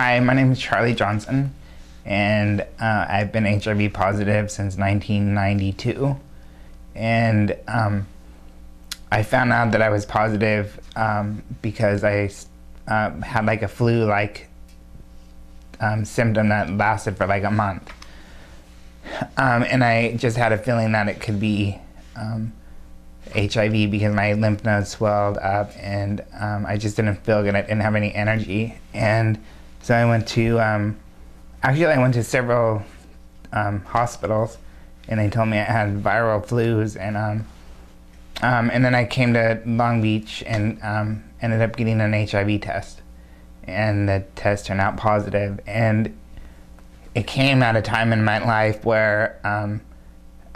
Hi, my name is Charlie Johnson, and I've been HIV positive since 1992. And I found out that I was positive because I had like a flu-like symptom that lasted for like a month. And I just had a feeling that it could be HIV because my lymph nodes swelled up, and I just didn't feel good. I didn't have any energy. And so I went to, actually I went to several hospitals, and they told me I had viral flus, and then I came to Long Beach and ended up getting an HIV test, and the test turned out positive. And it came at a time in my life where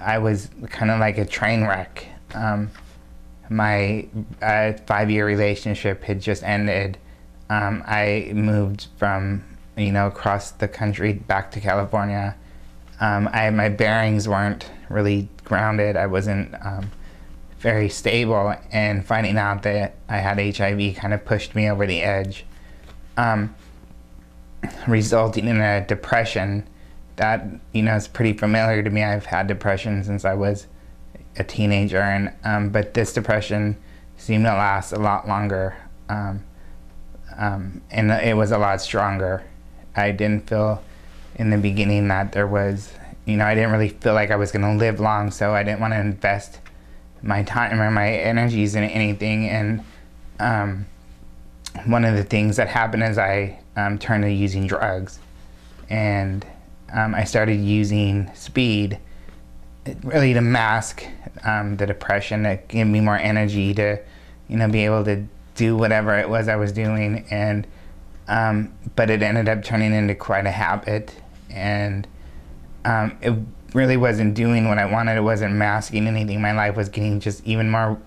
I was kind of like a train wreck. My 5-year relationship had just ended. I moved from, across the country back to California. My bearings weren't really grounded. I wasn't very stable, and finding out that I had HIV kind of pushed me over the edge, resulting in a depression that, is pretty familiar to me. I've had depression since I was a teenager, and but this depression seemed to last a lot longer, and it was a lot stronger. I didn't feel in the beginning that there was, I didn't really feel like I was going to live long, so I didn't want to invest my time or my energies in anything. And one of the things that happened is I turned to using drugs, and I started using speed really to mask the depression, to give me more energy to, be able to do whatever it was I was doing. And but it ended up turning into quite a habit, and it really wasn't doing what I wanted. It wasn't masking anything. My life was getting just even more,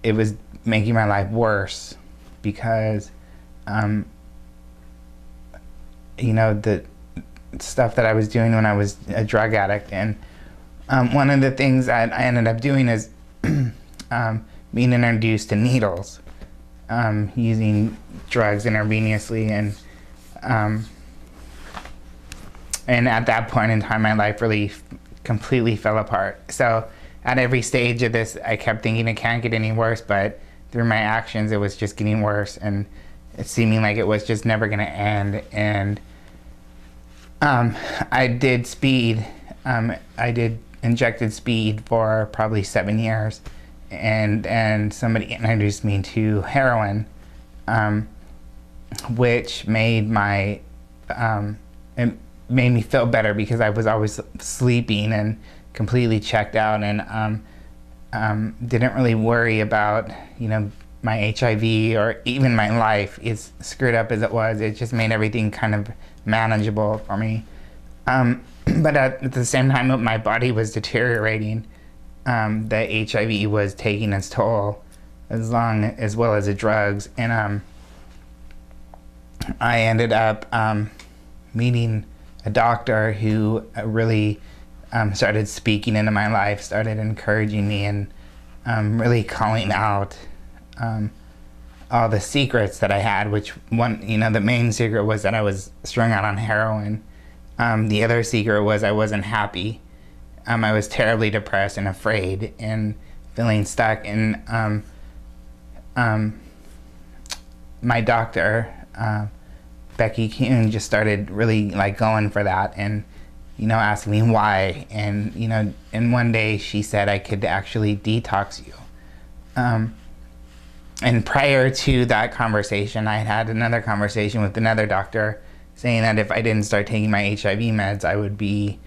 it was making my life worse because, the stuff that I was doing when I was a drug addict. And one of the things that I ended up doing is being introduced to needles, using drugs intravenously, and at that point in time, my life really completely fell apart. So at every stage of this, I kept thinking it can't get any worse, but through my actions, it was just getting worse, and it seeming like it was just never gonna end. And I did speed. I did injected speed for probably 7 years, and somebody introduced me to heroin, which made my it made me feel better because I was always sleeping and completely checked out, and didn't really worry about my HIV or even my life. As screwed up as it was, it just made everything kind of manageable for me. But at the same time, my body was deteriorating. The HIV was taking its toll, as well as the drugs, and I ended up meeting a doctor who really started speaking into my life, started encouraging me, and really calling out all the secrets that I had. Which one, the main secret was that I was strung out on heroin. The other secret was I wasn't happy. I was terribly depressed and afraid and feeling stuck. And my doctor, Becky Kuhn, just started really going for that, and asking me why. And and one day she said I could actually detox you. And prior to that conversation, I had another conversation with another doctor saying that if I didn't start taking my HIV meds, I would be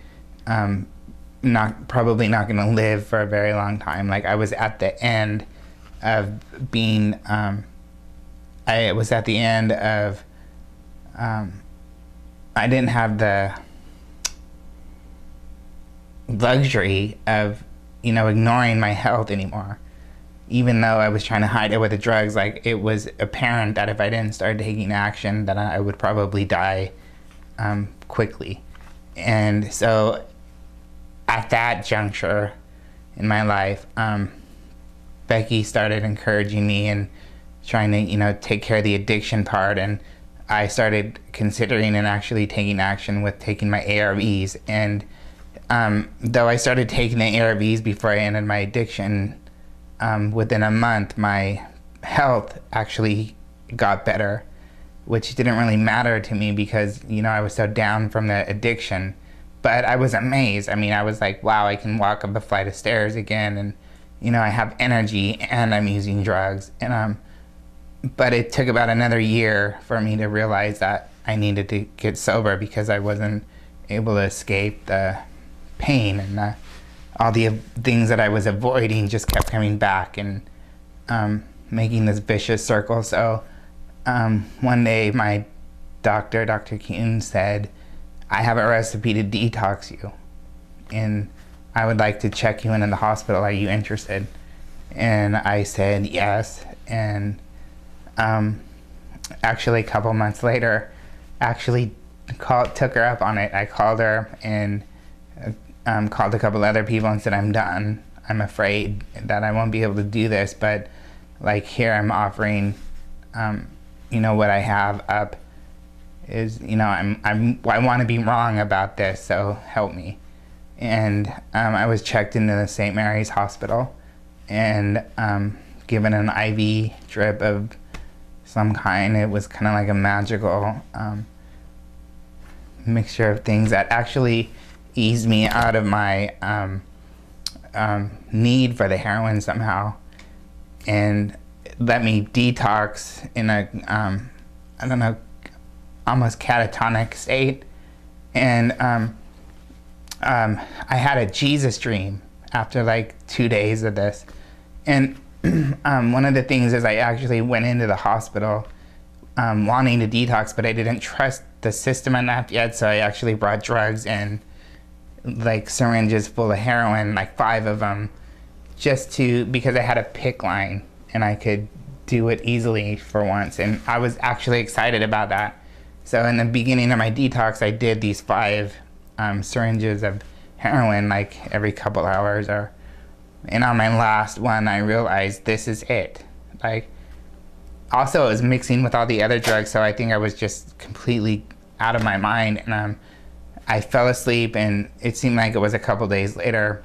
probably not going to live for a very long time. Like, I was at the end of being, I was at the end of, I didn't have the luxury of, ignoring my health anymore. Even though I was trying to hide it with the drugs, it was apparent that if I didn't start taking action, that I would probably die quickly. And so at that juncture in my life, Becky started encouraging me and trying to, take care of the addiction part. And I started considering and actually taking action with taking my ARVs. And though I started taking the ARVs before I ended my addiction, within a month my health actually got better, which didn't really matter to me because, you know, I was so down from the addiction. But I was amazed. I mean, I was like, wow, I can walk up a flight of stairs again, and, you know, I have energy, and I'm using drugs. And but it took about another year for me to realize that I needed to get sober because I wasn't able to escape the pain, and all the things that I was avoiding just kept coming back and making this vicious circle. So one day my doctor, Dr. Keaton, said, I have a recipe to detox you, and I would like to check you in the hospital. Are you interested? And I said yes. And actually a couple months later, took her up on it. I called her and called a couple other people and said, I'm done. I'm afraid that I won't be able to do this, but like, here I'm offering, you know, what I have up is, you know, I want to be wrong about this, so help me. And I was checked into the St. Mary's Hospital and given an IV drip of some kind. It was kind of like a magical mixture of things that actually eased me out of my need for the heroin somehow, and let me detox in a I don't know, almost catatonic state. And I had a Jesus dream after like 2 days of this. And one of the things is I actually went into the hospital wanting to detox, but I didn't trust the system enough yet, so I actually brought drugs and like syringes full of heroin, like 5 of them, because I had a PICC line and I could do it easily for once. And I was actually excited about that. So in the beginning of my detox, I did these 5 syringes of heroin like every couple hours. And on my last one, I realized this is it. Like, also, it was mixing with all the other drugs, so I think I was just completely out of my mind. And I fell asleep, and it seemed like it was a couple days later.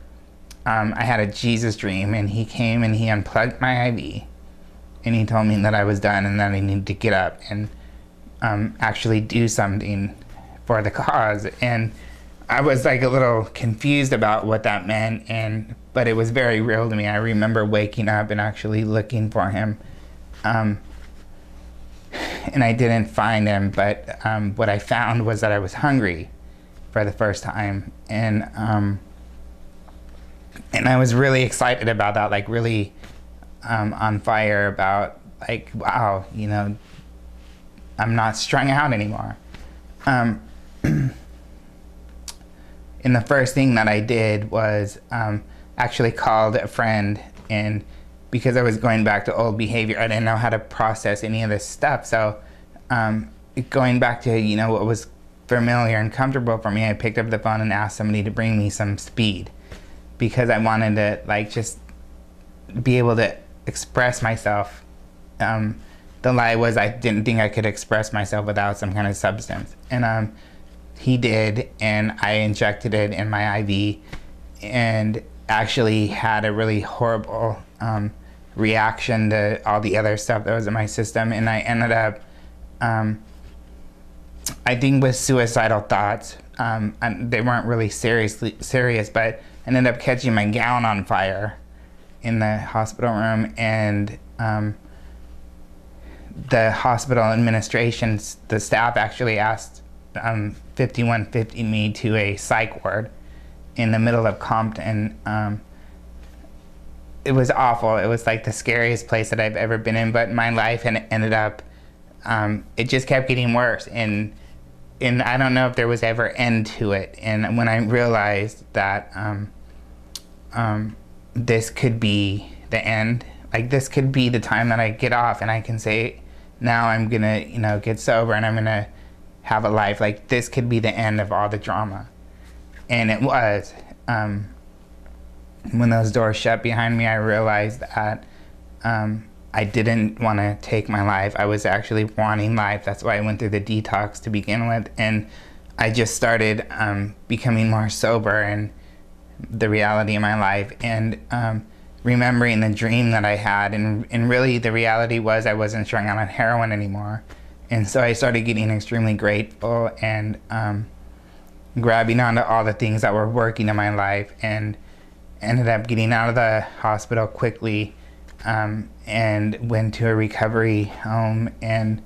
I had a Jesus dream, and he came and he unplugged my IV, and he told me that I was done and that I needed to get up and actually do something for the cause. And I was like a little confused about what that meant, but it was very real to me. I remember waking up and actually looking for him, and I didn't find him, but what I found was that I was hungry for the first time, and I was really excited about that, like really on fire about, like, wow, you know, I'm not strung out anymore. And the first thing that I did was actually called a friend, and because I was going back to old behavior, I didn't know how to process any of this stuff. So going back to, you know, what was familiar and comfortable for me, I picked up the phone and asked somebody to bring me some speed, because I wanted to, like, just be able to express myself. The lie was I didn't think I could express myself without some kind of substance. And he did, and I injected it in my IV and actually had a really horrible reaction to all the other stuff that was in my system. And I ended up, I think, with suicidal thoughts. And they weren't really serious, but I ended up catching my gown on fire in the hospital room, and the hospital administration, the staff actually asked 5150 me to a psych ward in the middle of Compton. It was awful. It was like the scariest place that I've ever been in, but my life had ended up, it just kept getting worse, and I don't know if there was ever end to it. And when I realized that this could be the end, like this could be the time that I get off and I can say, now I'm gonna, you know, get sober and I'm gonna have a life. Like, this could be the end of all the drama. And it was. When those doors shut behind me, I realized that I didn't want to take my life. I was actually wanting life. That's why I went through the detox to begin with. And I just started becoming more sober and the reality of my life, and remembering the dream that I had. And really the reality was I wasn't strung out on heroin anymore. And so I started getting extremely grateful and grabbing onto all the things that were working in my life, and ended up getting out of the hospital quickly, and went to a recovery home, and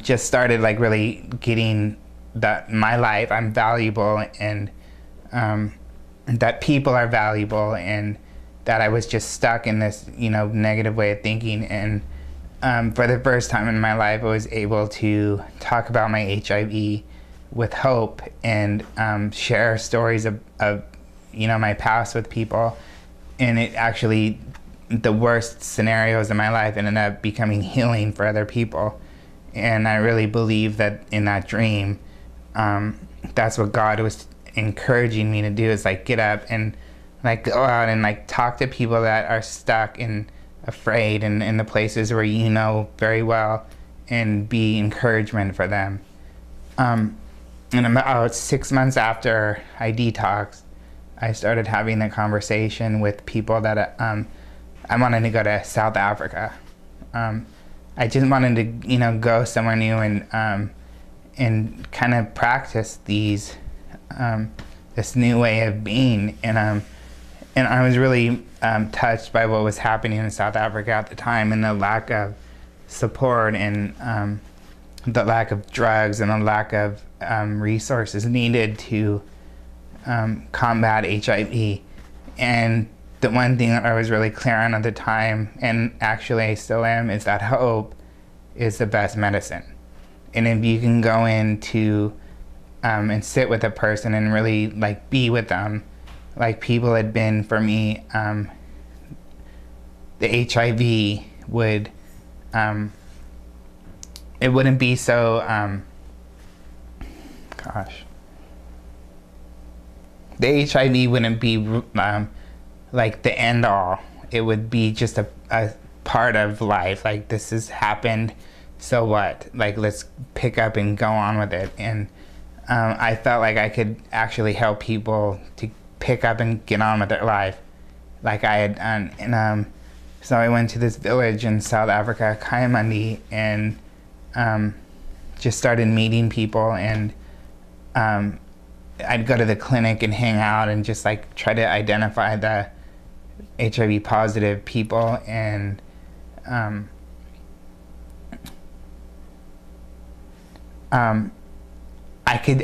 just started like really getting that my life, I'm valuable, and that people are valuable, and that I was just stuck in this, you know, negative way of thinking. And for the first time in my life, I was able to talk about my HIV with hope, and share stories of you know, my past with people. And it actually, the worst scenarios in my life ended up becoming healing for other people. And I really believe that in that dream, that's what God was encouraging me to do, is like get up and like go out and like talk to people that are stuck and afraid, and in the places where you know very well, and be encouragement for them. And about 6 months after I detoxed, I started having a conversation with people that I wanted to go to South Africa. I just wanted to, you know, go somewhere new and kind of practice these this new way of being. And I was really touched by what was happening in South Africa at the time, and the lack of support, and the lack of drugs, and the lack of resources needed to combat HIV. And the one thing that I was really clear on at the time, and actually I still am, is that hope is the best medicine. And if you can go into and sit with a person and really like be with them, like people had been for me, the HIV would, it wouldn't be so, the HIV wouldn't be like the end all. It would be just a part of life. Like, this has happened, so what? Like, let's pick up and go on with it. And I felt like I could actually help people to pick up and get on with their life like I had done. And so I went to this village in South Africa, Kayamandi, and just started meeting people. And I'd go to the clinic and hang out and just like try to identify the HIV positive people. And I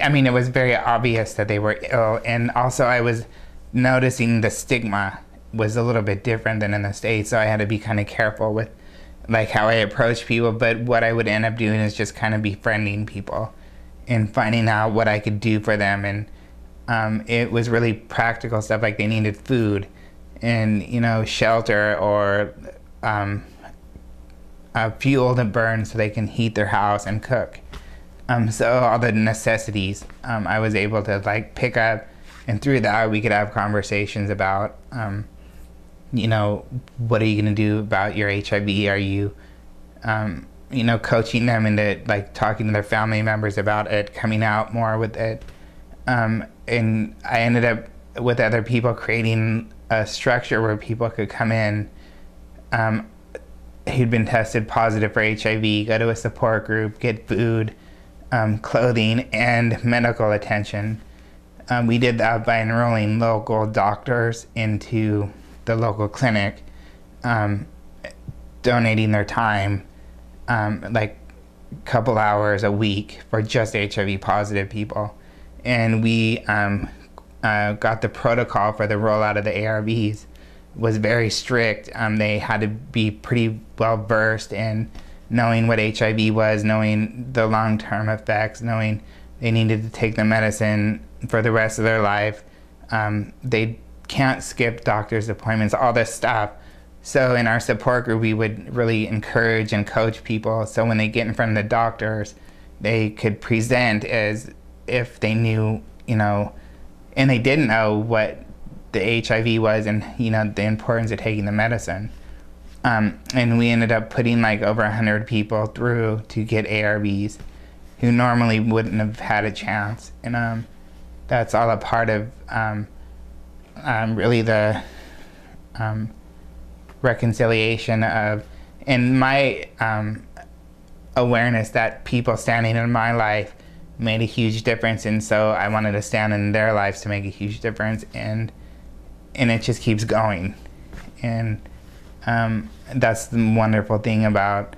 mean, it was very obvious that they were ill. And also I was noticing the stigma was a little bit different than in the States. So I had to be kind of careful with like how I approach people. But what I would end up doing is just kind of befriending people and finding out what I could do for them. And it was really practical stuff, like they needed food and, you know, shelter, or fuel to burn so they can heat their house and cook. So all the necessities, I was able to like pick up, and through that we could have conversations about, you know, what are you going to do about your HIV? Are you, you know, coaching them into like talking to their family members about it, coming out more with it. And I ended up with other people creating a structure where people could come in who'd been tested positive for HIV, go to a support group, get food, clothing, and medical attention. We did that by enrolling local doctors into the local clinic, donating their time, like a couple hours a week for just HIV positive people. And we got the protocol for the rollout of the ARVs was very strict. They had to be pretty well versed in knowing what HIV was, knowing the long-term effects, knowing they needed to take the medicine for the rest of their life. They can't skip doctor's appointments, all this stuff. So in our support group, we would really encourage and coach people, so when they get in front of the doctors, they could present as if they knew, you know, and they didn't know what the HIV was, and, you know, the importance of taking the medicine. And we ended up putting like over 100 people through to get ARVs who normally wouldn't have had a chance. And that's all a part of really the reconciliation of, and my awareness that people standing in my life made a huge difference, and so I wanted to stand in their lives to make a huge difference, and it just keeps going. And that's the wonderful thing about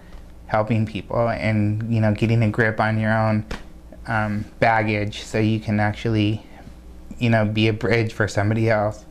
helping people, and getting a grip on your own baggage so you can actually be a bridge for somebody else.